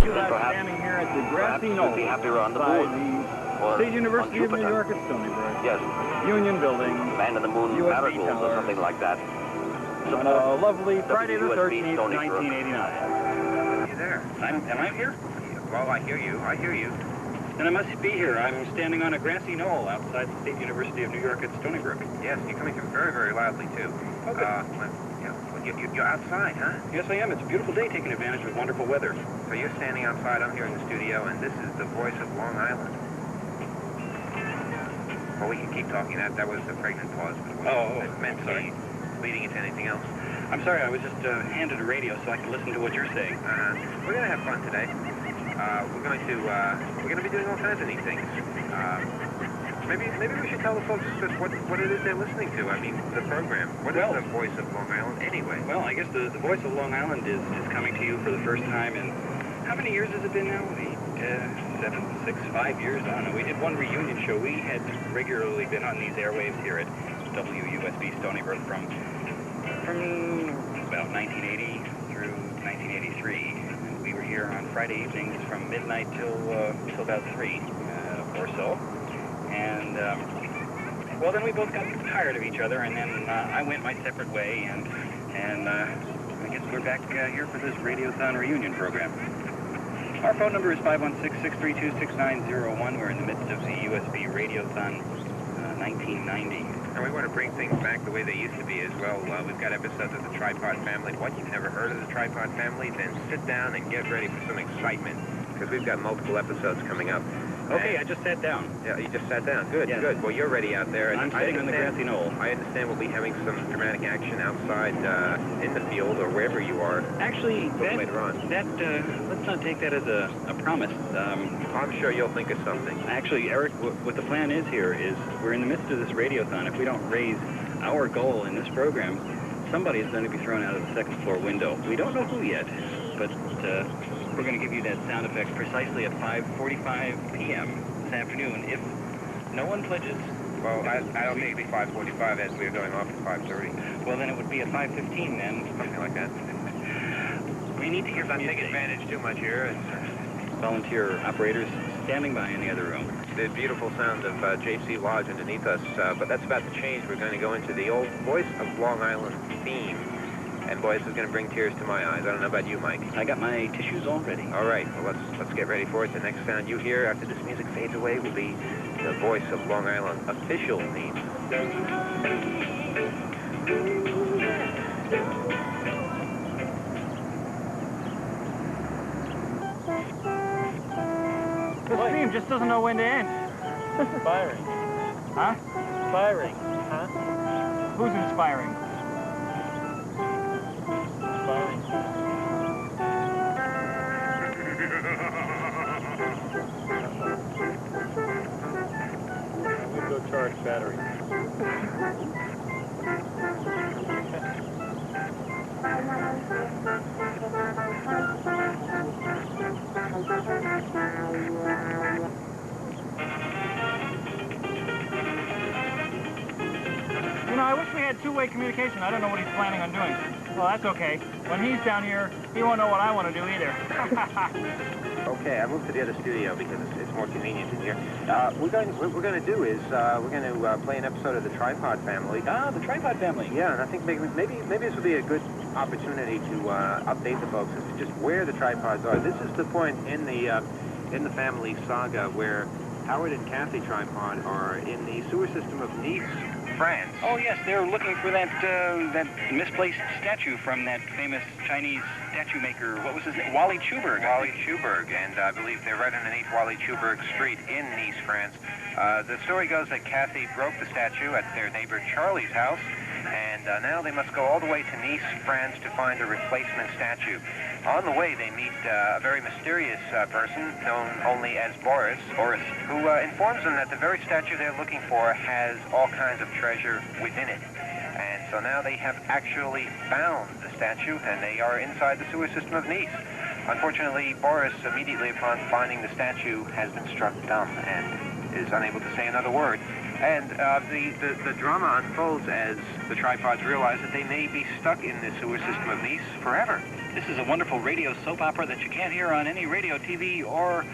you that standing here at the grassy knoll be happier on the beside moon. the State University of New York at Stony Brook. Yes. Union Building. Man in the Moon USB Marigolds or something like that. On a lovely Friday the WUSB 13th, Stony Brook. 1989. You there? Am I here? Well, I hear you. I hear you. Then I must be here. I'm standing on a grassy knoll outside the State University of New York at Stony Brook. Yes, you're coming through very, very loudly, too. Oh, good. You're outside, huh? Yes, I am. It's a beautiful day, taking advantage of wonderful weather. So you're standing outside, I'm here in the studio, and this is the voice of Long Island. Well, we can keep talking. That was a pregnant pause, but it wasn't meant to be leading into anything else. I'm sorry, I was just handed a radio so I could listen to what you're saying. We're going to have fun today. We're going to be doing all kinds of neat things. Maybe we should tell the folks just what it is they're listening to. I mean, the program. What is the voice of Long Island anyway? Well, I guess the voice of Long Island is coming to you for the first time in, how many years has it been now? 5 years, I don't know. We did one reunion show. We had regularly been on these airwaves here at WUSB Stony Brook from about 1980 through 1983. And we were here on Friday evenings from midnight till about 3 or so. And, well, then we both got tired of each other, and then I went my separate way, and I guess we're back here for this Radiothon reunion program. Our phone number is 516-632-6901. We're in the midst of the USB Radiothon 1990. And we want to bring things back the way they used to be as well. We've got episodes of the Tripod Family. What, you've never heard of the Tripod Family? Then sit down and get ready for some excitement, because we've got multiple episodes coming up. Okay, I just sat down. Yeah, you just sat down. Good, yes. Well, you're ready out there. I'm sitting on the grassy knoll. I understand we'll be having some dramatic action outside in the field or wherever you are. Actually, later on. Let's not take that as a promise. I'm sure you'll think of something. Actually, Eric, what the plan is here is we're in the midst of this radiothon. If we don't raise our goal in this program, somebody is going to be thrown out of the second floor window. We don't know who yet, but we're going to give you that sound effect precisely at 5:45 p.m. this afternoon. If no one pledges... Well, I don't think it'd be 5:45 as we are going off at 5:30. Well, then it would be at 5:15 then. Something like that. We need to hear from you. Don't take advantage too much here. Volunteer operators standing by in the other room. The beautiful sound of J.C. Lodge underneath us, but that's about to change. We're going to go into the old Voice of Long Island theme. And boy, this is going to bring tears to my eyes. I don't know about you, Mike. I got my tissues all ready. All right, well, let's get ready for it. The next sound you hear after this music fades away will be the Voice of Long Island official theme. This theme just doesn't know when to end. Inspiring. Huh? Inspiring. Huh? Who's inspiring? Inspiring. I'm gonna go charge battery. You know, I wish we had two-way communication. I don't know what he's planning on doing. Well, that's okay. When he's down here, he won't know what I want to do either. Okay, I moved to the other studio because it's more convenient in here. What we're going to do is we're going to play an episode of the Tripod Family. Ah, the Tripod Family. Yeah, and I think maybe this would be a good opportunity to update the folks as to just where the tripods are. This is the point in the family saga where Howard and Kathy Tripod are in the sewer system of Nice, France. Oh, yes, they're looking for that misplaced statue from that famous Chinese statue maker. What was his name? Wally Schuberg. Wally Schuberg, and I believe they're right underneath Wally Schuberg Street in Nice, France. The story goes that Kathy broke the statue at their neighbor Charlie's house, and now they must go all the way to Nice, France to find a replacement statue. On the way, they meet a very mysterious person known only as Boris, who informs them that the very statue they're looking for has all kinds of treasure within it. And so now they have actually found the statue, and they are inside the sewer system of Nice. Unfortunately, Boris, immediately upon finding the statue, has been struck dumb and is unable to say another word. And the drama unfolds as the tripods realize that they may be stuck in the sewer system of Nice forever. This is a wonderful radio soap opera that you can't hear on any radio, TV, or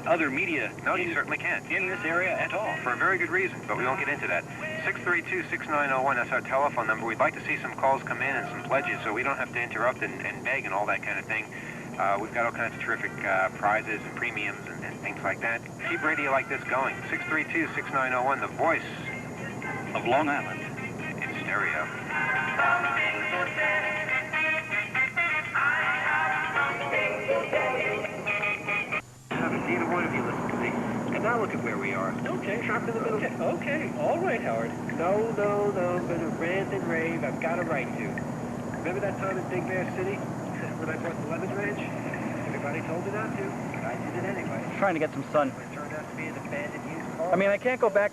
other media. No, you certainly can't. In this area at all. For a very good reason, but we won't get into that. 632-6901, that's our telephone number. We'd like to see some calls come in and some pledges so we don't have to interrupt and beg and all that kind of thing. We've got all kinds of terrific prizes and premiums and things like that. Keep radio like this going. 632-6901, the voice Of Long Island. in stereo. Neither one of you listen to me. And now look at where we are. Okay. Trapped in the middle. Okay. All right, Howard. No, I'm gonna rant and rave. I've got a right to. Remember that time in Big Bear City when I bought the lemon ranch? Everybody told me not to, but I did it anyway. Trying to get some sun. It turned out to be an abandoned used car. I mean, I can't go back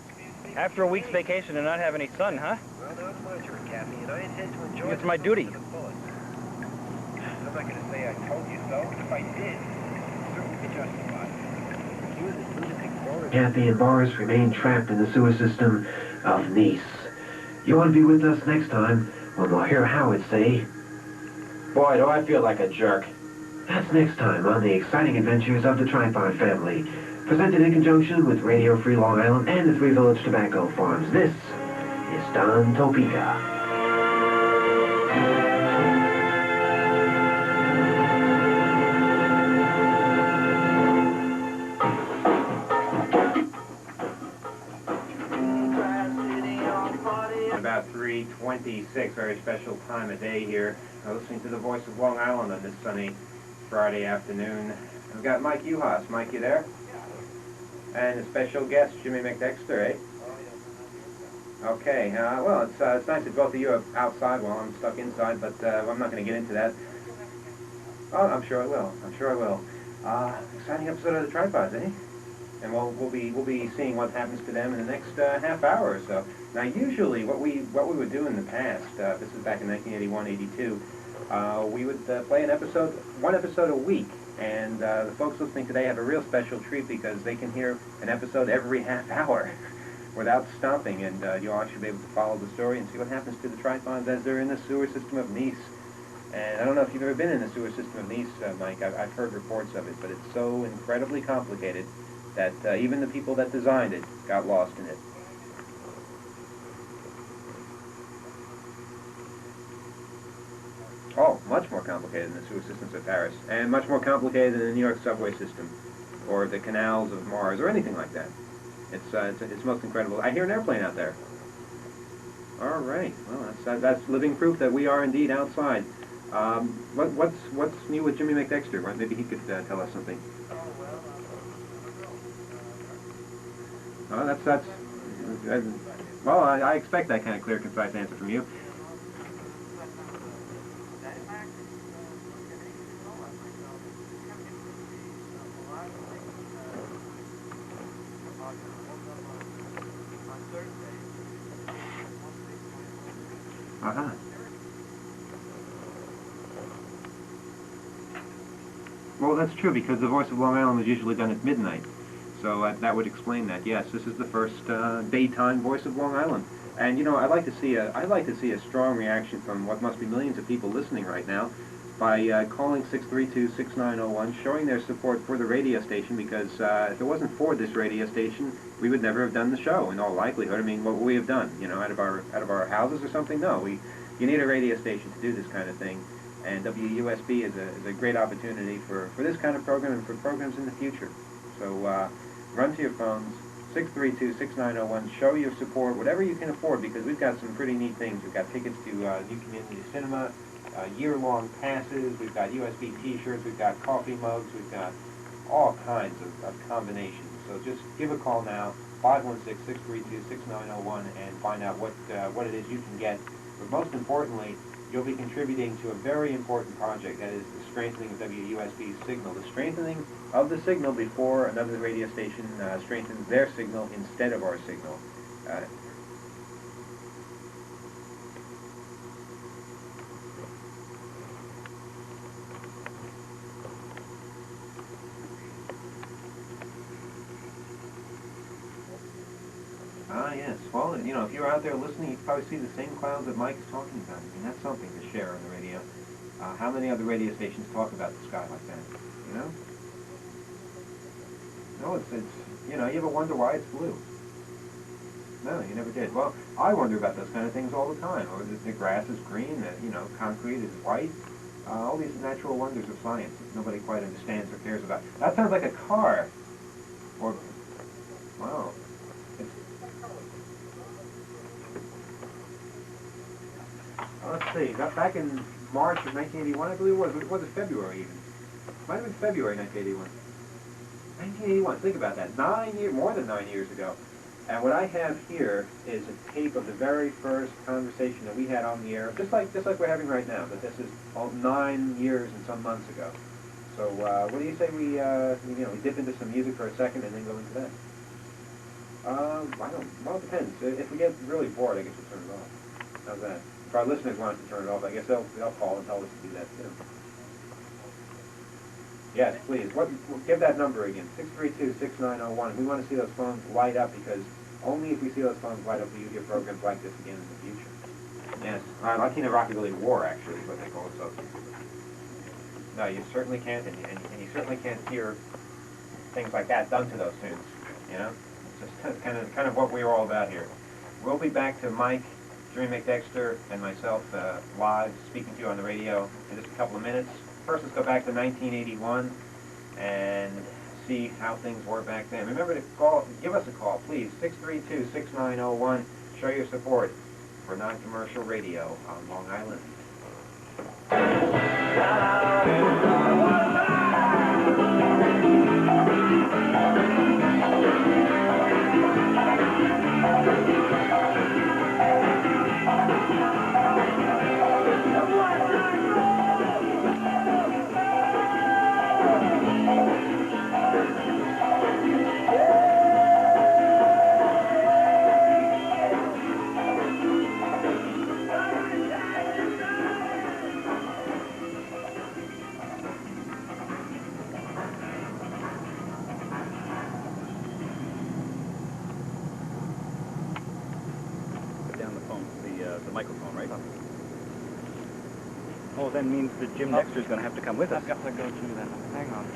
after a week's vacation and not have any sun, huh? Well, now it's my turn, Kathy, and I intend to enjoy It's my duty. to the fullest. I'm not gonna say I told you so. If I did, it's certainly justified. You and this lunatic Boris. Kathy and Boris remain trapped in the sewer system of Nice. You want to be with us next time when we'll hear Howard say, "Boy, do I feel like a jerk." That's next time on the exciting adventures of the Tripod family, presented in conjunction with Radio Free Long Island and the Three Village Tobacco Farms. This is Don Topeka. About 3:26, very special time of day here. Listening to the voice of Long Island on this sunny Friday afternoon. We've got Mike Uhas. Mike, you there? And a special guest, Jimmy McDexter, eh? Okay, well, it's nice that both of you are outside while I'm stuck inside, but I'm not going to get into that. Oh, I'm sure I will. Exciting episode of the Tripods, eh? And we'll be seeing what happens to them in the next half hour or so. Now, usually, what we would do in the past, this was back in 1981-82, we would play one episode a week, and the folks listening today have a real special treat because they can hear an episode every half hour without stopping, and you'll actually be able to follow the story and see what happens to the tripods as they're in the sewer system of Nice. And I don't know if you've ever been in the sewer system of Nice, Mike. I've heard reports of it, but it's so incredibly complicated that even the people that designed it got lost in it. Oh, much more complicated than the sewer systems of Paris, and much more complicated than the New York subway system, or the canals of Mars, or anything like that. It's most incredible. I hear an airplane out there. All right, well, that's living proof that we are indeed outside. What's new with Jimmy McDexter? Well, maybe he could tell us something. Oh, that's well, I expect that kind of clear, concise answer from you. Uh-huh. Well, that's true, because the Voice of Long Island was usually done at midnight. So that would explain that. Yes, this is the first daytime Voice of Long Island. And, you know, I'd like to see a strong reaction from what must be millions of people listening right now by calling 632-6901, showing their support for the radio station, because if it wasn't for this radio station, we would never have done the show, in all likelihood. I mean, what would we have done? You know, out of our houses or something? No, you need a radio station to do this kind of thing. And WUSB is a great opportunity for this kind of program and for programs in the future. So run to your phones, 632-6901, show your support, whatever you can afford, because we've got some pretty neat things. We've got tickets to New Community Cinema, year-long passes, we've got USB T-shirts, we've got coffee mugs, we've got all kinds of combinations. So just give a call now, 516-632-6901, and find out what it is you can get. But most importantly, you'll be contributing to a very important project, that is the strengthening of WUSB's signal. The strengthening of the signal before another radio station strengthens their signal instead of our signal. Yes, well, you know, if you're out there listening, you probably see the same clouds that Mike is talking about. I mean, that's something to share on the radio. How many other radio stations talk about the sky like that, you know? No, it's you know, you ever wonder why it's blue? No, you never did. Well, I wonder about those kind of things all the time. Or the grass is green, you know, concrete is white. All these natural wonders of science that nobody quite understands or cares about. That sounds like a car. Or, wow. Let's see, back in March of 1981, I believe it was it February even? Might have been February 1981. 1981, think about that, more than 9 years ago. And what I have here is a tape of the very first conversation that we had on the air, just like we're having right now, but this is all 9 years and some months ago. So what do you say we dip into some music for a second and then go into that? Well, it depends. If we get really bored, I guess we'll turn it off. How's that? If our listeners want to turn it off, I guess they'll call and tell us to do that too. Yes, please. Give that number again, 632-6901. We want to see those phones light up because only if we see those phones light up will you hear programs like this again in the future. Yes, Latino Rockabilly War, actually, is what they call it. So, no, you certainly can't, and you certainly can't hear things like that done to those tunes. You know, it's just kind of what we're all about here. We'll be back to Mike, Jimmy McDexter, and myself live speaking to you on the radio in just a couple of minutes. First, let's go back to 1981 and see how things were back then. Remember to give us a call, please, 632-6901. Show your support for non-commercial radio on Long Island. The microphone, right? Oh, that means that Jim Dexter's going to have to come with us. I've got to go through that. Hang on.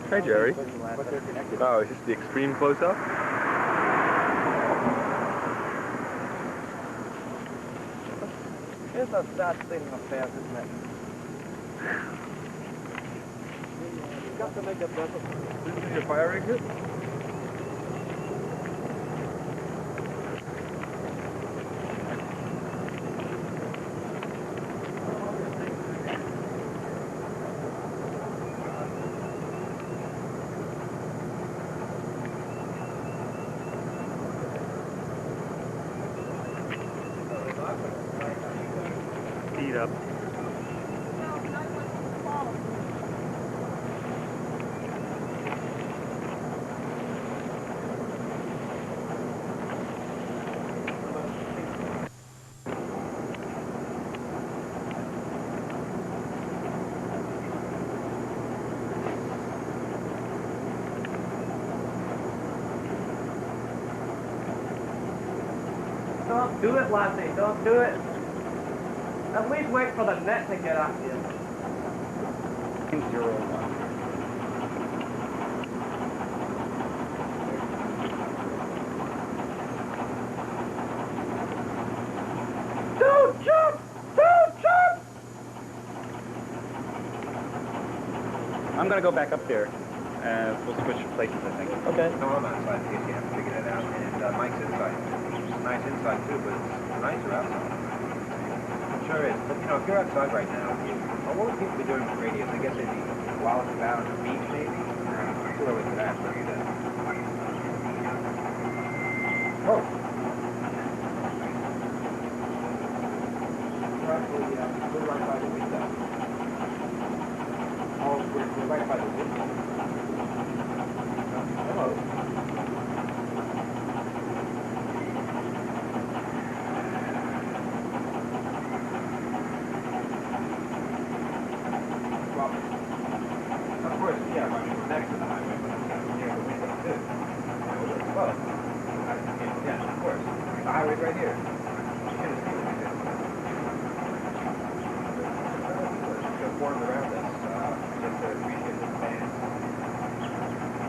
Hi, Jerry. But they're connected. Oh, is this the extreme close-up? It's a sad thing of affairs, isn't it? You've got to make it better. This is your fire exit? Speed up. Don't do it, lassie. Don't do it. At least wait for the net to get at you. 01. Don't jump! Don't jump! I'm going to go back up there. We'll switch places, I think. Okay. No, I'm outside in case you haven't figured that out. And Mike's inside. It's nice inside, too, but it's nicer outside. It sure is. But, you know, if you're outside right now, what would people be doing with radios? I guess they'd be wallowing about on the beach, maybe? It's too early for that. Oh! We're right by the window. Oh, we're right by the window. Hello. Well, of course, yeah, I mean, we're next to the highway, but I'm near the window, too. Well, yeah, of course. formed around us, just to appreciate the fans.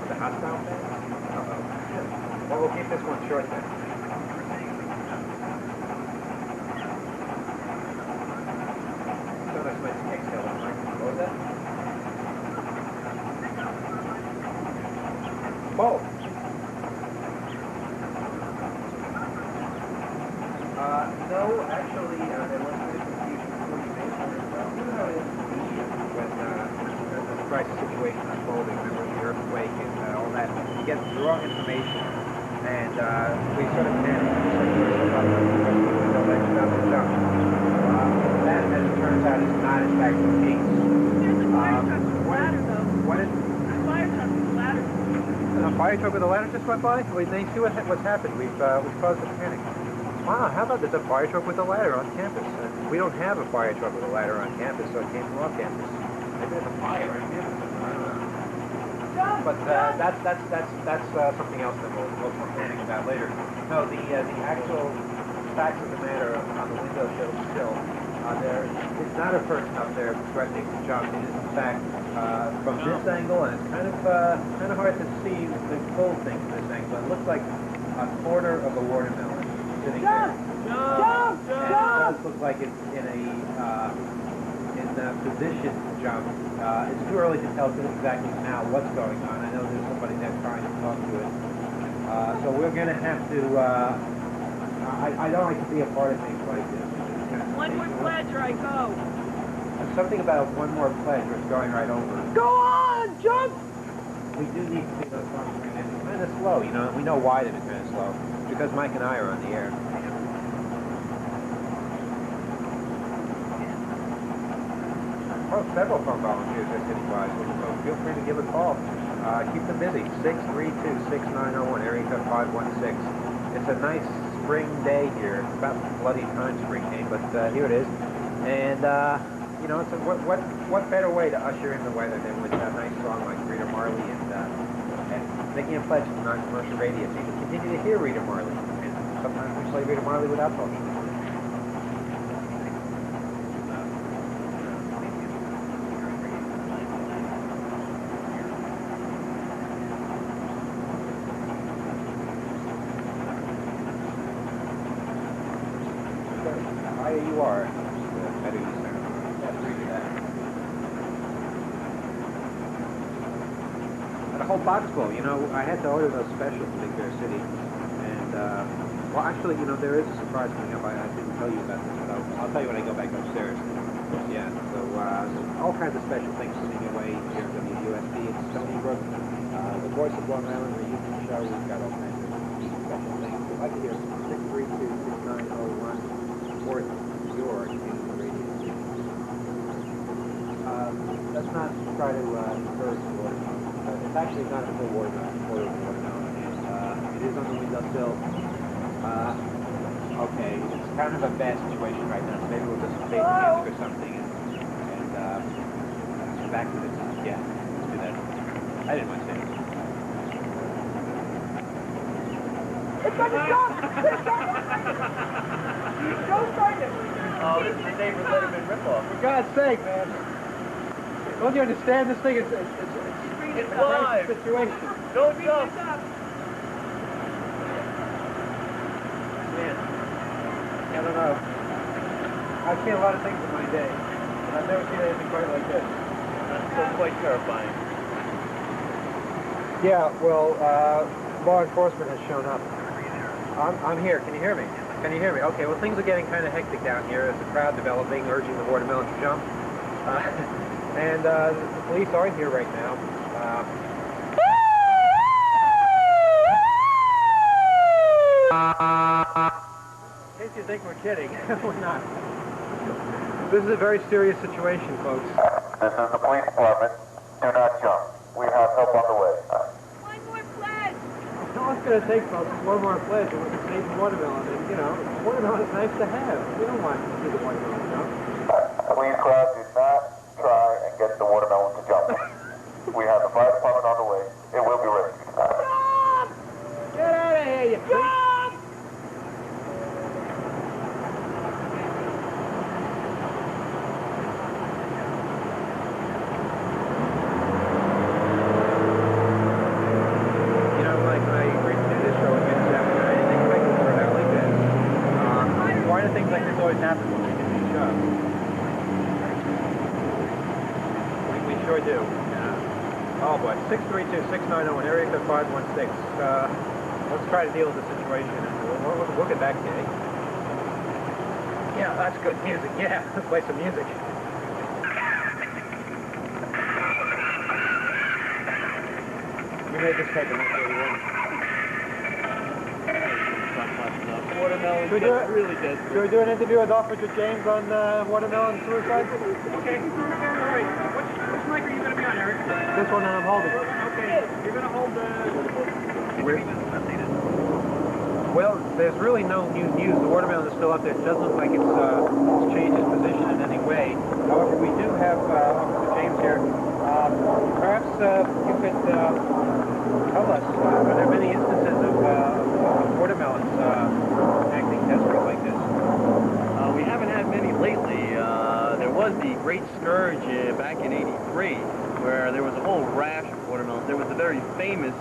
The hostile fans? Uh-oh. Well, we'll keep this one short then. So that's nice exhale on Mike. What was that? Both. No, actually, there was a bit of confusion before you mentioned it. You know how it is in the media when the crisis situation unfolding, remember the earthquake and all that. You get the wrong information, and we sort of panicked. We sort of thought that we would let you know the jump. That, as it turns out, is not in fact the case. There's a fire truck with a ladder, though. What is? A fire truck with a ladder. A fire truck with a ladder just went by? Well, they see what's happened. We've caused a panic. Wow, how about there's a fire truck with a ladder on campus? We don't have a fire truck with a ladder on campus, so it came from off campus. Maybe there's a fire on campus. I don't know. But that's something else that we'll panic about later. No, the actual facts of the matter on the window show still. There is not a person up there threatening to jump. It is in fact from this angle, and it's kind of hard to see the full thing from this angle. It looks like a quarter of a watermelon sitting there. Jump! And it does look like it's in a position to jump. It's too early to tell exactly now what's going on. I know there's somebody there trying to talk to it. So we're going to have to. I don't like to be a part of things like this. One more pledge or I go. There's something about one more pledge or it's going right over. Go on! Jump! We do need to see those songs bring in. It's kind of slow, you know. We know why they're kind of slow. Because Mike and I are on the air. Well, several phone volunteers are sitting by, so feel free to give a call. Keep them busy. 632-6901, area code 516. It's a nice spring day here. It's about bloody time spring came, but here it is. And, you know, it's what better way to usher in the weather than with a nice song like Rita Marley and making a pledge to non-commercial radio so you can continue to hear Rita Marley. And sometimes we play Rita Marley without talking. The higher you are, the better you sound. That's really that. And a whole box full, you know, I had to order those specials in Big Bear City. And, well, actually, you know, there is a surprise coming up. I didn't tell you about this, but I'll tell you when I go back upstairs. Yeah, so all kinds of special things coming your way here at WUSB. It's Stony Brook, the Voice of Long Island reunion show. We've got all kinds of special things. If I could hear 632-6901, Fort York in the radio. Let's not try to encourage the watermelon. It's actually not a full watermelon, quarter of a watermelon, and it is on the windowsill. Okay, it's kind of a bad situation right now, so maybe we'll just take a disc or something and back to this. Yeah, let's do that. I didn't want to say this. It's gonna stop! Don't start it! Oh, this is the David Letterman ripoff. For God's sake, man. Don't you understand this thing? It's a live. crisis situation. Don't jump. Man, I don't know. I've seen a lot of things in my day, but I've never seen anything quite like this. That's still quite terrifying. Yeah, well, law enforcement has shown up. I'm here. Can you hear me? Can you hear me? Okay, well, things are getting kind of hectic down here. There's a crowd developing, urging the watermelon to jump. And the police aren't here right now. In case you think we're kidding, we're not. This is a very serious situation, folks. This is the police department. Do not jump. We have help on the way. One more pledge! All it's going to take, folks, is one more pledge and we can save the watermelon. And, you know, watermelon is nice to have. We don't want to see the watermelon jump. Please, crowd, do not try and get the watermelon to jump. We have the fire department on the way. It will be rescued. Jump! Get out of here, you freak! Jump! shove. We sure do. Yeah. Oh boy, 632-6901, area code 516. Let's try to deal with the situation. We'll get back to you. Yeah, that's good music. Yeah, let's play some music. You made this tape in 1981. Watermelon. Really dead. Should we do an interview with Officer James on watermelon suicide? Okay. All right. Which mic are you going to be on, Eric? This one that I'm holding. Okay. You're going to hold the... Well, there's really no new news. The watermelon is still up there. It doesn't look like it's changed its position in any way. However, we do have Officer James here. Perhaps you could tell us, are there many instances of watermelons acting desperate like this? We haven't had many lately. There was the Great Scourge back in '83, where there was a whole rash of watermelons. There was a very famous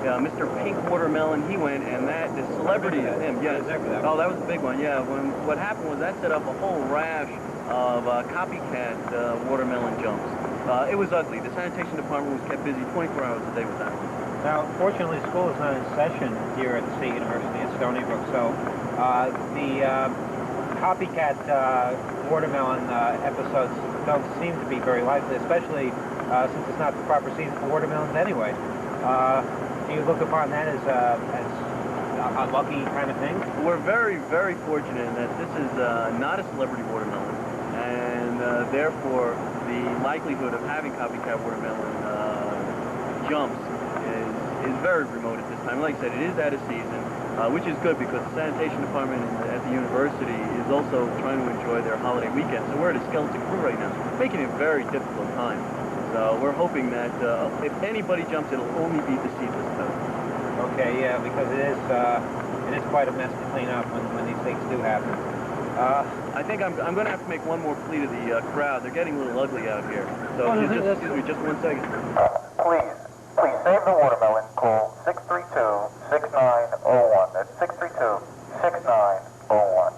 Mr. Pink Watermelon. He went, and the celebrity is him. Yes. Oh, that was a big one. Yeah. What happened was that set up a whole rash of copycat watermelon jumps. It was ugly. The sanitation department was kept busy 24 hours a day with that one. Now, fortunately, school is not in session here at the State University at Stony Brook, so the copycat watermelon episodes don't seem to be very likely, especially since it's not the proper season for watermelons anyway. Do you look upon that as a lucky kind of thing? We're very, very fortunate in that this is not a celebrity watermelon, and therefore the likelihood of having copycat watermelon jumps is very remote at this time. Like I said, it is out of season, which is good because the sanitation department at the university is also trying to enjoy their holiday weekend. So we're at a skeleton crew right now, making it a very difficult time. So we're hoping that if anybody jumps, it'll only be the seedless type. Okay, yeah, because it is quite a mess to clean up when these things do happen. I think I'm going to have to make one more plea to the crowd. They're getting a little ugly out here. So excuse me, just 1 second. Please save the watermelon. Call 632-6901. That's 632-6901.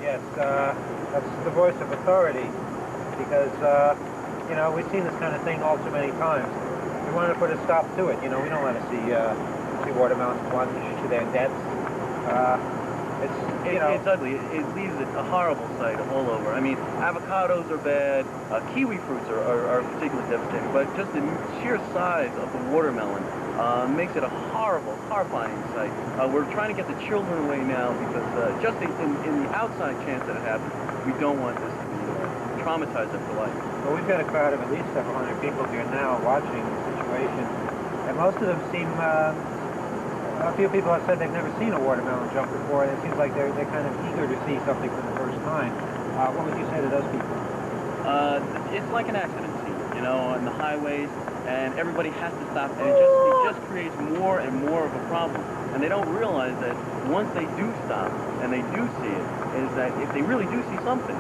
Yes, that's the voice of authority, because, you know, we've seen this kind of thing all too many times. We wanted to put a stop to it. You know, we don't want to see watermelons plunge to their deaths. It's ugly. It leaves a horrible sight all over. I mean, avocados are bad. Kiwi fruits are particularly devastating. But just the sheer size of the watermelon makes it a horrible, horrifying sight. We're trying to get the children away now because just in the outside chance that it happens, we don't want this to be traumatized them for life. Well, we've got a crowd of at least several hundred people here now watching the situation, and most of them seem. A few people have said they've never seen a watermelon jump before, and it seems like they're kind of eager to see something for the first time. What would you say to those people? It's like an accident scene, you know, on the highways, and everybody has to stop, and it just creates more and more of a problem. And they don't realize that once they do stop and they do see it, is that if they really do see something,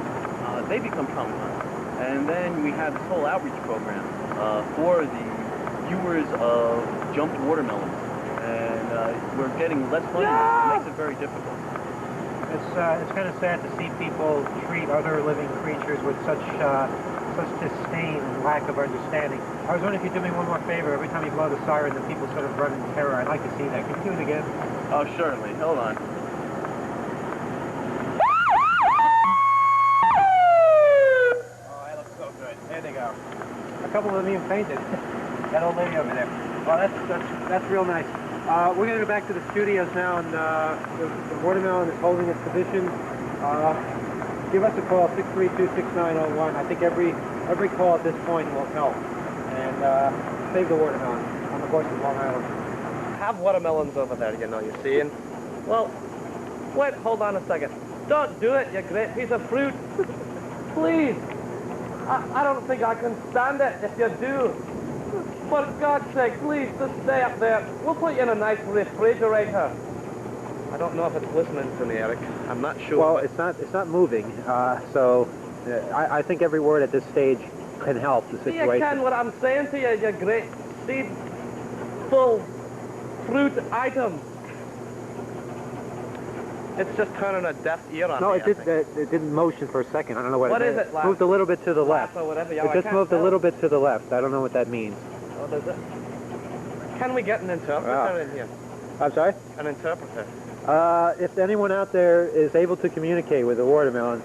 they become traumatized. And then we have this whole outreach program for the viewers of jumped watermelons. And we're getting less funding. It makes it very difficult. It's kind of sad to see people treat other living creatures with such disdain and lack of understanding. I was wondering if you'd do me one more favor. Every time you blow the siren, the people sort of run in terror. I'd like to see that. Can you do it again? Oh, certainly. Hold on. Oh, that looks so good. There they go. A couple of them even fainted. That old lady over there. Well, that's real nice. We're going to go back to the studios now, and the watermelon is holding its position. Give us a call, 632-6901. I think every call at this point will help. And save the watermelon on the voice of Long Island. Have watermelons over there, you know, you're seeing. Well, wait, hold on a second. Don't do it, you great piece of fruit. Please. I don't think I can stand it if you do. For God's sake, please, just stay up there. We'll put you in a nice refrigerator. I don't know if it's listening to me, Eric. I'm not sure. Well, it's not moving. So I think every word at this stage can help the situation. You can what I'm saying to you, you great seed-full fruit item. It's just turning a deaf ear on No, me, it didn't motion for a second. I don't know what What it is it, Lap? moved a little bit to the left. Or whatever. It just moved a little bit to the left. I don't know what that means. Oh, does it? Can we get an interpreter in here? I'm sorry? An interpreter. If anyone out there is able to communicate with the watermelon,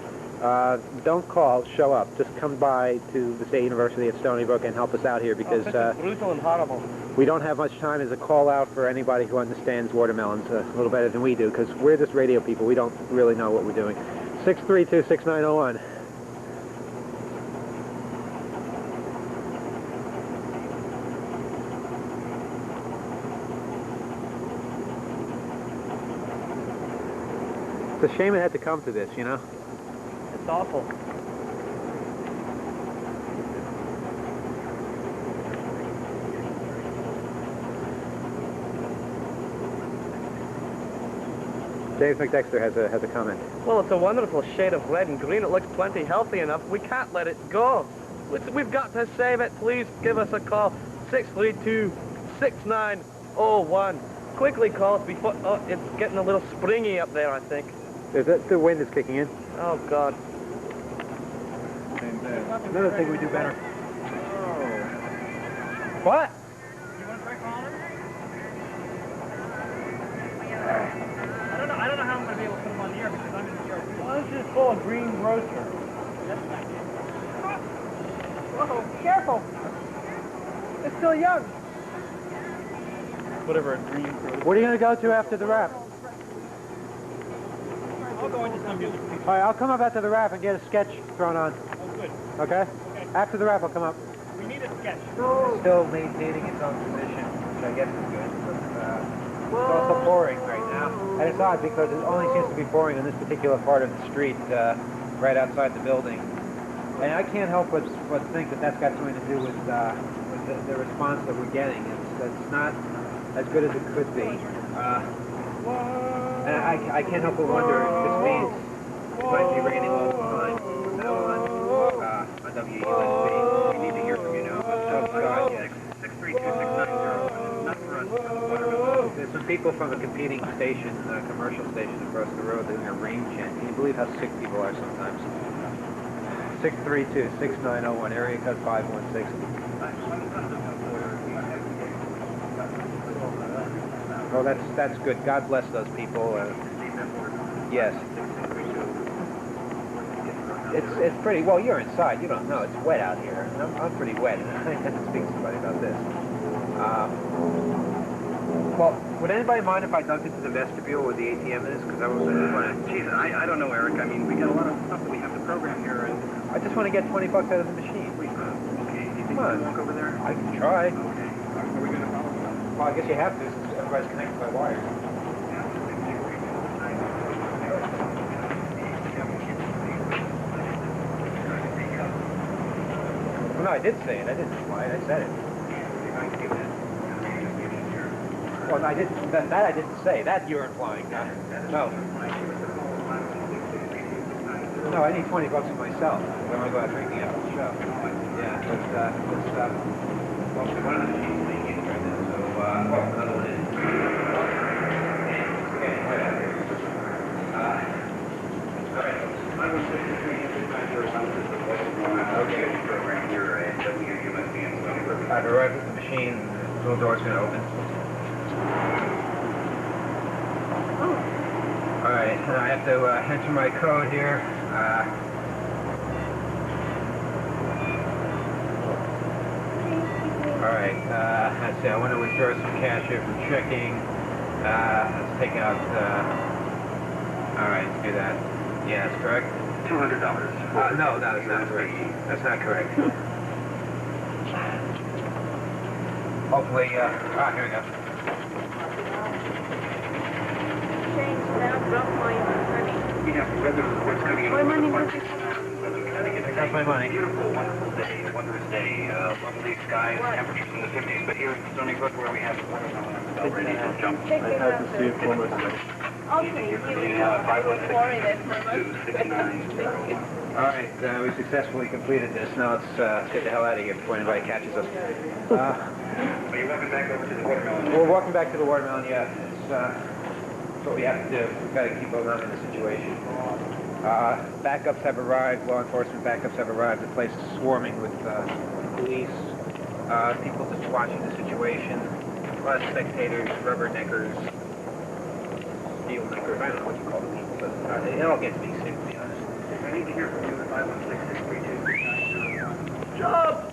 don't call, show up. Just come by to the State University at Stony Brook and help us out here because this is brutal and horrible. we don't have much time as a call out for anybody who understands watermelons a little better than we do because we're just radio people. We don't really know what we're doing. 632-6901. It's a shame it had to come to this, you know? It's awful. James McDexter has a comment. Well, it's a wonderful shade of red and green. It looks plenty healthy enough. We can't let it go. We've got to save it. Please give us a call. 632-6901. Quickly call us before... Oh, it's getting a little springy up there, I think. The wind is kicking in. Oh, God. Another thing we do better. What? You want to try calling? I don't know how I'm going to be able to put them on the air because I'm in the yard. Why don't you just call a green grocer? Whoa, careful. It's still young. Whatever, a green grocer. What are you going to go to after the rap? I'll go into some music. All right, I'll come up after the rap and get a sketch thrown on. Oh, good. Okay? After the rap, I'll come up. We need a sketch. Still maintaining its own position, which I guess is good. It's also pouring right now. And it's odd because it only seems to be pouring in this particular part of the street right outside the building. And I can't help but think that that's got something to do with the response that we're getting. It's not as good as it could be. And I can't help but wonder if this means it might be raining all the time from now on WUSB. We need to hear from you now. Oh, God, yes. 632-6901. Not for us. There's some people from a competing station, commercial station across the road doing a rain chant. Can you believe how sick people are sometimes? 632-6901, area code 5160. Well, that's good. God bless those people. Yes. It's pretty, well, you're inside. You don't know. It's wet out here. I'm pretty wet, and I have to speak to somebody about this. Well, would anybody mind if I dug into the vestibule where the ATM is? Because I was Geez, I don't know, Eric. I mean, we got a lot of stuff that we have to program here, and... I just want to get 20 bucks out of the machine. Okay, do you think Come on. we walk over there? I can try. Okay. Are we going to follow them? Well, I guess you have to since everybody's connected by wires. Well, no, I did say it. I didn't lie. I said it. Well, I didn't. That I didn't say. That you're implying. No. No, I need 20 bucks for myself. I want to go out drinking after the show. Yeah, but well, one of the machines is being used right now, so another one is. Okay, right out here. All right, folks. Okay. Program here at WUSB in Stony Brook. I've arrived at the machine. The little door's going to open. All right, and I have to enter my code here. All right, let's see, I want to withdraw some cash here from checking. Let's take out, all right, let's do that. Yeah, that's correct. $200. No, that's not correct. That's not correct. Hopefully, here we go. Change now, drop my money. Yeah, weather reports coming in. My money, That's my money. Beautiful, wonderful day, wondrous day. Lovely skies, temperatures in the 50s, but here in Stony Brook where we have watermelon ready to jump. Take I it had out. to see it for myself. Okay, you worry that for All right, we successfully completed this. Now let's get the hell out of here before anybody catches us. Are you walking back over to the watermelon? We're walking back to the watermelon, yeah. It's, That's what we have to do. We've got to keep an eye on the situation. Backups have arrived. Law enforcement backups have arrived. The place is swarming with police, people just watching the situation. A lot of spectators, rubberneckers, steel neckers. I don't know what you call the people, but it all gets me sick, to be honest. I need to hear from you at 516-632. Job!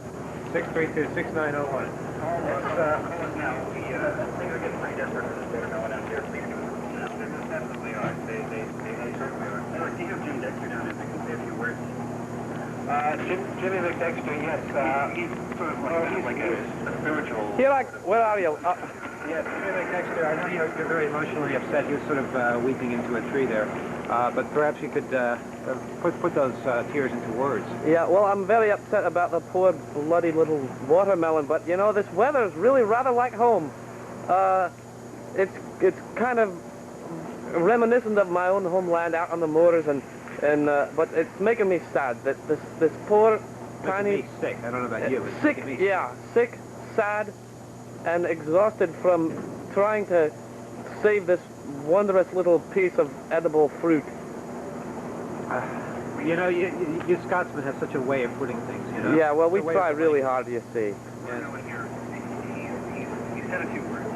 632-6901. Call us now. We are getting pretty desperate for this watermelon out here. Please give us a call now. They definitely are. They certainly are. Do you have Jim Dexter down there? They can say a few words. Jimmy McDexter, yes. He's sort of like a spiritual... Where are you? Yes, Jimmy McDexter, I know you're very emotionally upset. You're sort of weeping into a tree there. But perhaps you could put those tears into words. Yeah, well, I'm very upset about the poor bloody little watermelon, but you know, this weather is really rather like home. It's kind of reminiscent of my own homeland out on the moors, but it's making me sad that this poor tiny... Making me sick. I don't know about you, but it's sick, making me sick. yeah, sick, sad, and exhausted from trying to save this wondrous little piece of edible fruit. You know, you Scotsmen have such a way of putting things, you know? Yeah, well, we try really hard, you see. He said a few words.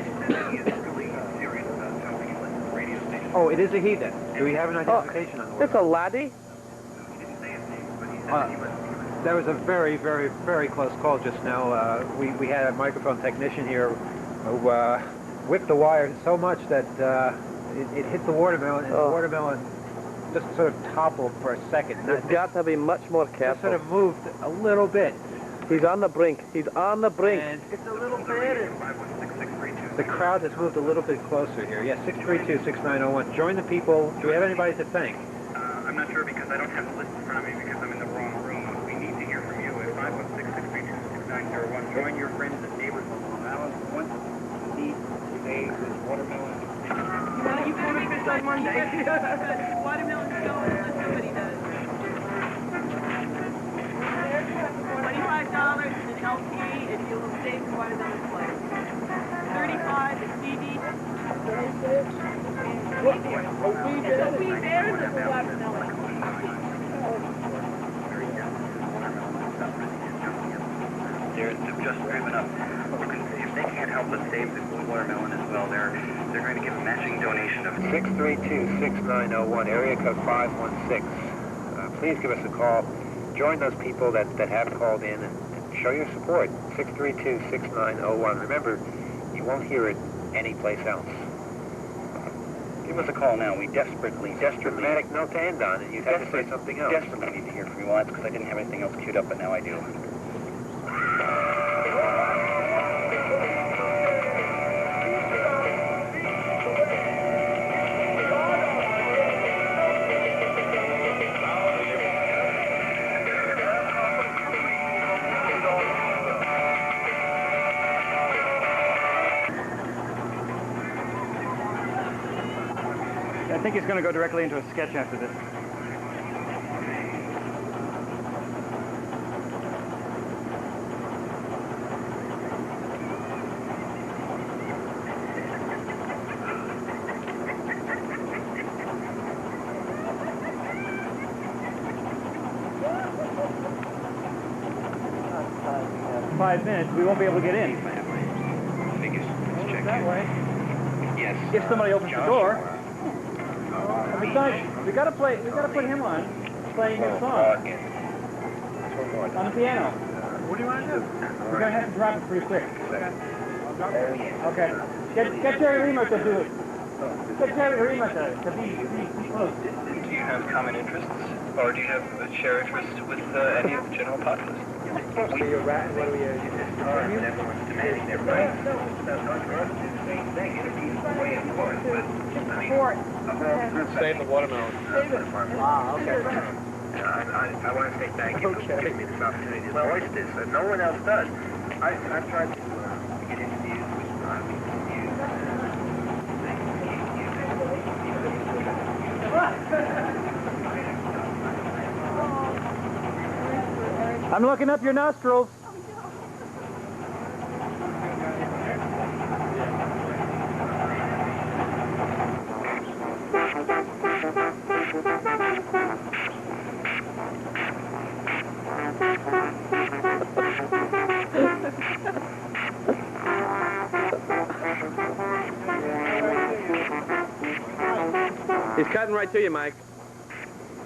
He is really serious about something. He listens to the radio station. Oh, it is a he then. Do we have an identification on the It's a laddie. He didn't say his name, but he said he was... That was a very, very, very close call just now. We had a microphone technician here who whipped the wire so much that it hit the watermelon, and the watermelon just sort of toppled for a second. You've got to be much more Just careful. sort of moved a little bit. He's on the brink. He's on the brink. And it's a little bit. The crowd has moved a little bit closer here. Yes, 632-6901. Join the people. Do we have anybody to thank? I'm not sure because I don't have the list in front of me because I'm in the wrong room. We need to hear from you at 516-632-6901. Join your friends and neighbors on Long Island. Once need to save this watermelon. No, you can make this on Monday. Watermelon stone unless somebody does. $25 is an LP and you'll save the watermelon plate. $35 is CD. It's a wee bear and a watermelon. They're just brave enough. If they can't help us save this watermelon as well, they're going to give a matching donation of 632-6901, area code 516. Please give us a call. Join those people that have called in and show your support. 632-6901. Remember, you won't hear it anyplace else. Give us a call now. We desperately... Dramatic note to end on, and you'd have to say something else. Desperately need to hear from you. Well, that's because I didn't have anything else queued up, but now I do. I think he's going to go directly into a sketch after this. In 5 minutes, we won't be able to get in. Figures. Let's check That way. Yes. If somebody opens the door. Besides, we gotta put him on playing his song on the piano. What do you want to do? We're gonna have to drop it pretty quick. Okay. Get Jerry Rima to do it. Get Jerry Rima to be close. Do you have common interests, or do you have a shared interest with any of the general populace? What are you Everyone's demanding their rights. That's not for us to say thank you in a peaceful way, of course, but I mean, Save the watermelon. Ah, okay. I want to say thank you for giving me this opportunity to voice this. No one else does. I've tried to get interviews with I'm looking up your nostrils. cutting right to you, Mike.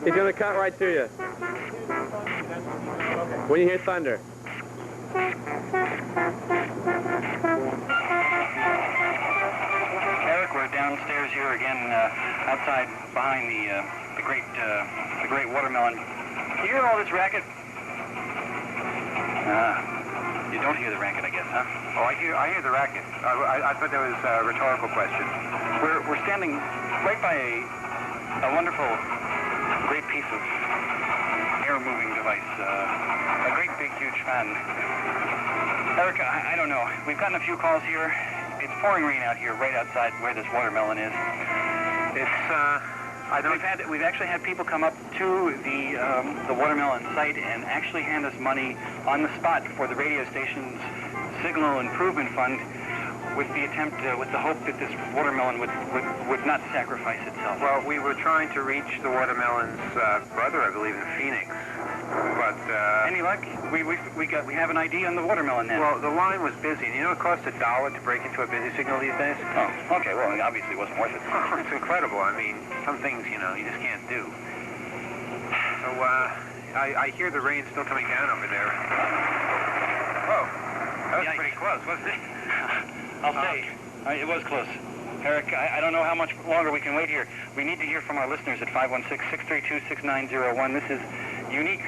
He's gonna cut right to you. When you hear thunder. Eric, we're downstairs here again, outside behind the great watermelon. You hear all this racket? You don't hear the racket, I guess, huh? Oh, I hear the racket. I thought that was a rhetorical question. We're standing right by a wonderful, great piece of air-moving device. A great, big, huge fan. Eric, I don't know. We've gotten a few calls here. It's pouring rain out here, right outside where this watermelon is. We've actually had people come up to the watermelon site and actually hand us money on the spot for the radio station's signal improvement fund, with the hope that this watermelon would not sacrifice itself. Well, we were trying to reach the watermelon's brother, I believe, in Phoenix. But any luck? We have an ID on the watermelon now. Well, the line was busy, and you know it costs $1 to break into a busy signal these days? Oh, okay. Well, it obviously wasn't worth it. It's incredible. I mean, some things, you just can't do. So, I hear the rain still coming down over there. Whoa, that was pretty close, wasn't it? I'll say, it was close. Eric, I don't know how much longer we can wait here. We need to hear from our listeners at 516-632-6901. This is unique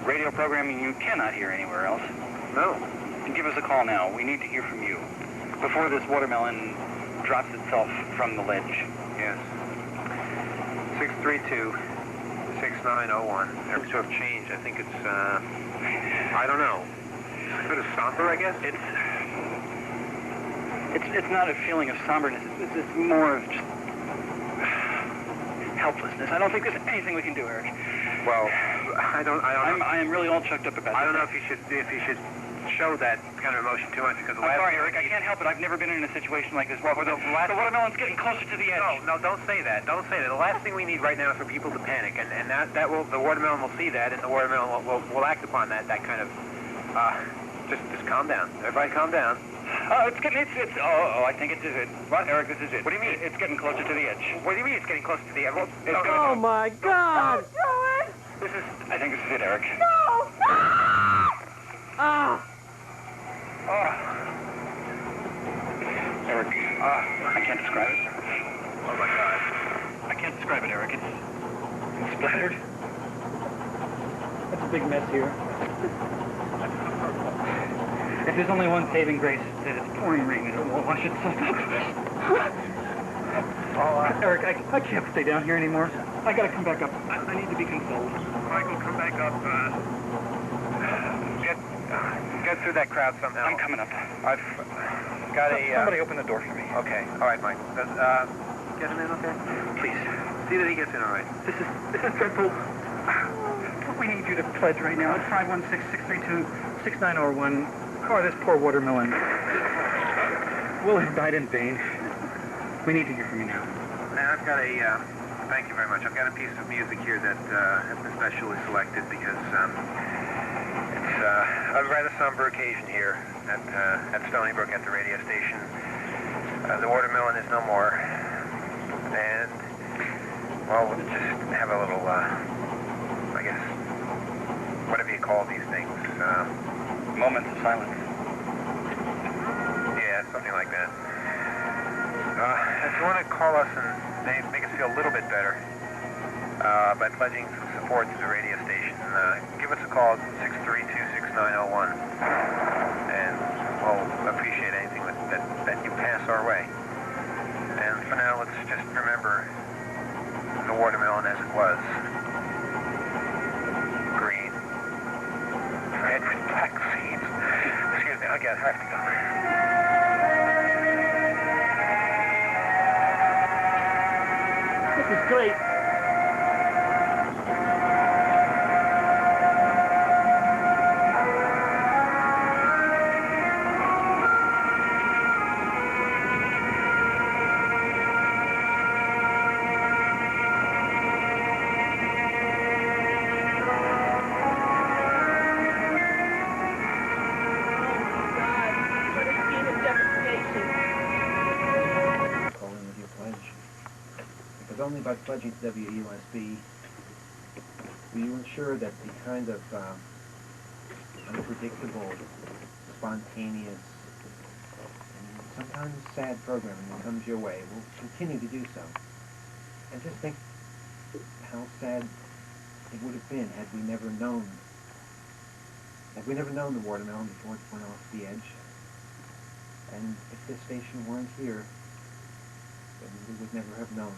radio programming you cannot hear anywhere else. No. And give us a call now. We need to hear from you before this watermelon drops itself from the ledge. Yes. 632-6901. Seems to have changed. I think it's, I don't know. It's a bit of somber, I guess? It's not a feeling of somberness. It's more of just helplessness. I don't think there's anything we can do, Eric. Well, I don't know. I am really all chucked up about this. I don't know if you should show that kind of emotion too much, because I'm sorry, Eric. I can't help it. I've never been in a situation like this. Well, the watermelon's getting closer to the edge. No, don't say that. Don't say that. The last thing we need right now is for people to panic, and the watermelon will see that, and the watermelon will act upon that kind of. Just calm down. Everybody, calm down. I think this is it. What, Eric? This is it. What do you mean? It's getting closer to the edge. What do you mean it's getting closer to the edge? Well, Oh my God! I think this is it, Eric. No! Ah! Eric, I can't describe it. Oh my God. I can't describe it, Eric. It's splattered. That's a big mess here. If there's only one saving grace, it's that it's pouring rain and it won't wash itself up. Eric, I can't stay down here anymore. I gotta come back up. I need to be consoled. Michael, come back up. Get through that crowd somehow. I'm coming up. I've got Somebody open the door for me. Okay. All right, Michael. Get him in, okay? Please. See that he gets in all right. This is dreadful. We need you to pledge right now at 516-632-6901. Oh, this poor watermelon. Will have died in vain. We need to hear from you now. Now, I've got thank you very much. I've got a piece of music here that has been specially selected because it's a rather somber occasion here at Stony Brook at the radio station. The watermelon is no more. And, well, we'll just have a little, I guess, whatever you call these things. Moments of silence. Yeah, something like that. If you want to call us and make us feel a little bit better by pledging some support to the radio station, give us a call at 632-6901. And we'll appreciate anything that you pass our way. And for now, let's just remember the watermelon as it was. Green. Red with black seeds. Excuse me, I have to go. This is great. Only by pledging to WUSB, will you ensure that the kind of unpredictable, spontaneous, and sometimes sad programming that comes your way will continue to do so? And just think how sad it would have been had we never known the watermelon before it went off the edge. And if this station weren't here, then we would never have known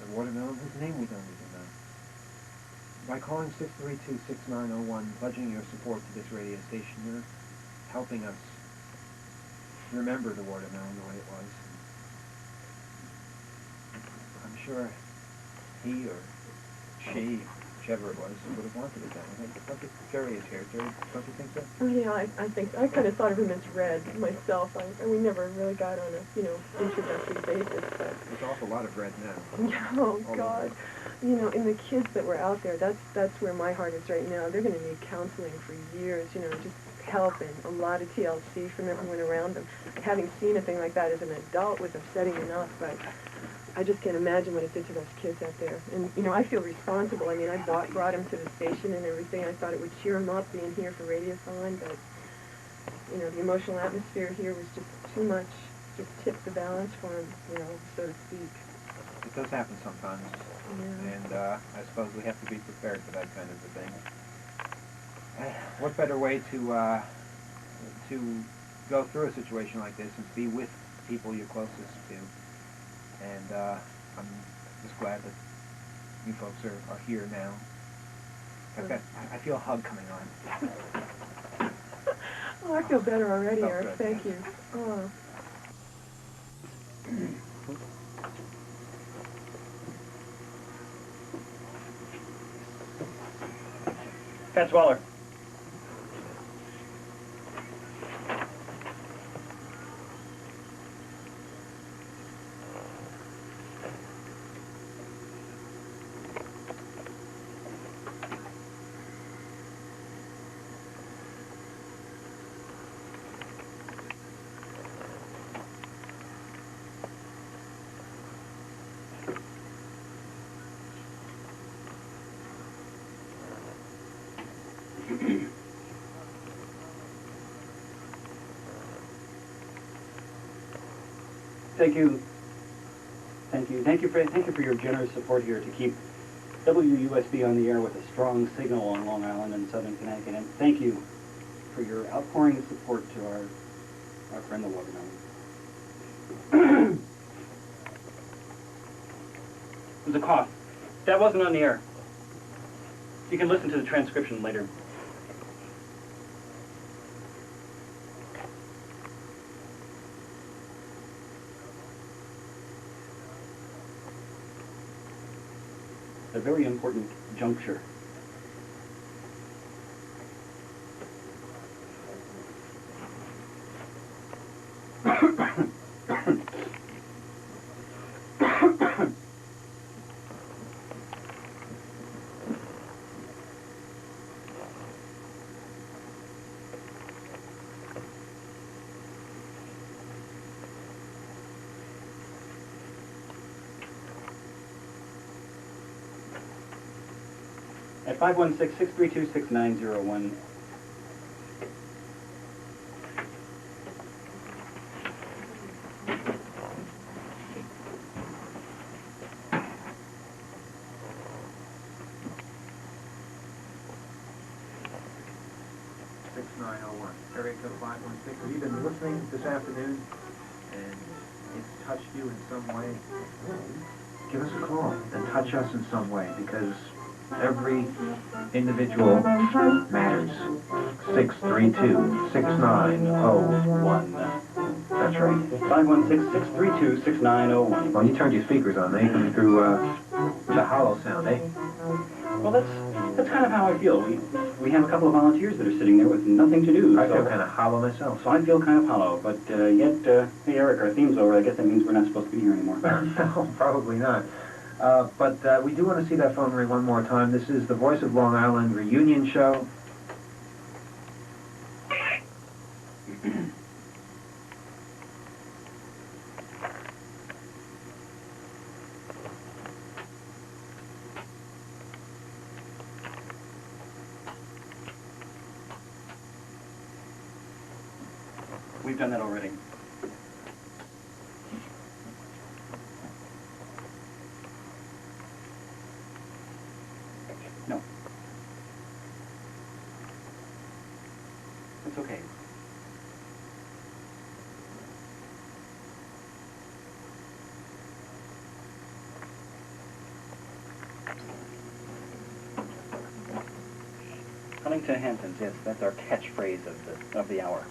the watermelon whose name we don't even know. By calling 632-6901, pledging your support to this radio station, you're helping us remember the watermelon the way it was. I'm sure he or she, whichever it was, would have wanted it that way. Look at Jerry is here. Jerry, don't you think so? Oh, yeah, I think so. I kind of thought of him as Red myself. And we never really got on a, introductory basis, but... There's an awful lot of red now. Yeah, oh, God. And the kids that were out there, that's where my heart is right now. They're going to need counseling for years, just help and a lot of TLC from everyone around them. Having seen a thing like that as an adult was upsetting enough, but I just can't imagine what it did to those kids out there. And, I feel responsible. I mean, I brought them to the station and everything. I thought it would cheer them up being here for Radiothon, but, the emotional atmosphere here was just too much. Just tipped the balance for them, so to speak. It does happen sometimes. Yeah. And I suppose we have to be prepared for that kind of a thing. What better way to go through a situation like this and be with people you're closest to? And I'm just glad that you folks are here now. I feel a hug coming on. Oh, I feel better already, Oh, Eric. good. Thank you. Oh. Pat Swaller. Thank you. Thank you for your generous support here to keep WUSB on the air with a strong signal on Long Island and Southern Connecticut. And thank you for your outpouring support to our friend the watermelon. It was a cough. That wasn't on the air. You can listen to the transcription later. A very important juncture. At 516-632-6901. Area code 516. Have you been listening this afternoon and it's touched you in some way? Give us a call and touch us in some way, because every individual matters. 632-6901. That's right. 516-632-6901. Well, you turned your speakers on. They come through the hollow sound, eh? Well, that's kind of how I feel. We have a couple of volunteers that are sitting there with nothing to do. I feel kind of hollow myself. So I feel kind of hollow, but yet, hey Eric, our theme's over. I guess that means we're not supposed to be here anymore. No, probably not. But we do want to see that phone ring one more time. This is the Voice of Long Island reunion show. We've done that already. No. It's okay. Huntington Hamptons, yes, that's our catchphrase of the hour.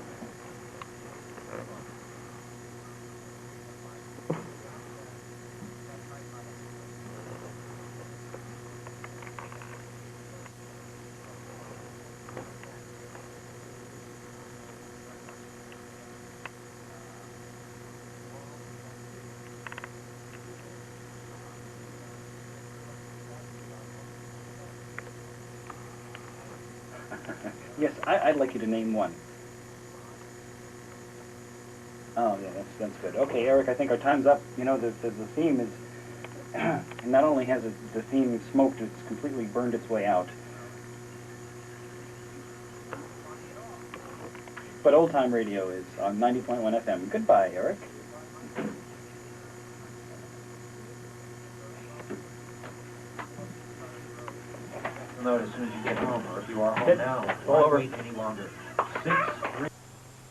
Yes, I'd like you to name one. Oh, yeah, that's good. Okay, Eric, I think our time's up. You know, the theme is, not only has the theme smoked, it's completely burned its way out. But old time radio is on 90.1 FM. Goodbye, Eric. Note as soon as you get home, or if you are home now, don't wait any longer. 6, 3...